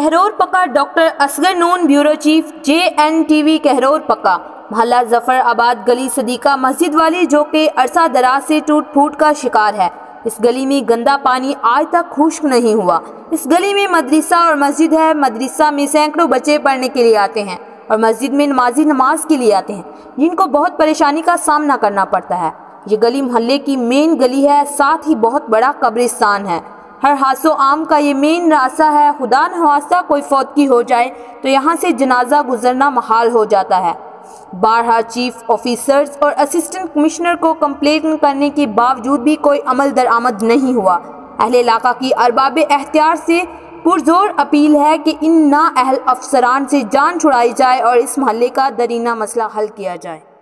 کہرور پکا ڈاکٹر اصغر نون bureau chief JNTV کہرور پکا محلہ ظفر آباد گلی صدیقہ مسجد والی جو کہ عرصہ دراز سے ٹوٹ پھوٹ کا شکار ہے۔ اس گلی میں گندا پانی آج تک خشک نہیں ہوا۔ اس گلی میں مدرسہ اور مسجد ہے۔ مدرسہ میں سینکڑوں بچے پڑھنے کے لیے آتے ہیں اور مسجد میں نمازی نماز کے لیے آتے ہیں جن کو بہت پریشانی کا سامنا کرنا پڑتا ہے۔ یہ گلی محلے کی مین گلی ہے، ساتھ ہی بہت بڑا قبرستان ہے۔ ہر حاصل عام کا یہ مین راستہ ہے۔ خدا نخواستہ کوئی فوتگی ہو جائے تو یہاں سے جنازہ گزرنا محال ہو جاتا ہے۔ بارہا چیف آفیسرز اور اسسٹنٹ کمشنر کو کمپلین کرنے کے باوجود بھی کوئی عمل درآمد نہیں ہوا۔ اہل علاقہ کی ارباب اختیار سے پرزور اپیل ہے کہ ان نااہل افسران سے جان چھڑائی جائے اور اس محلے کا درینہ مسئلہ حل کیا جائے۔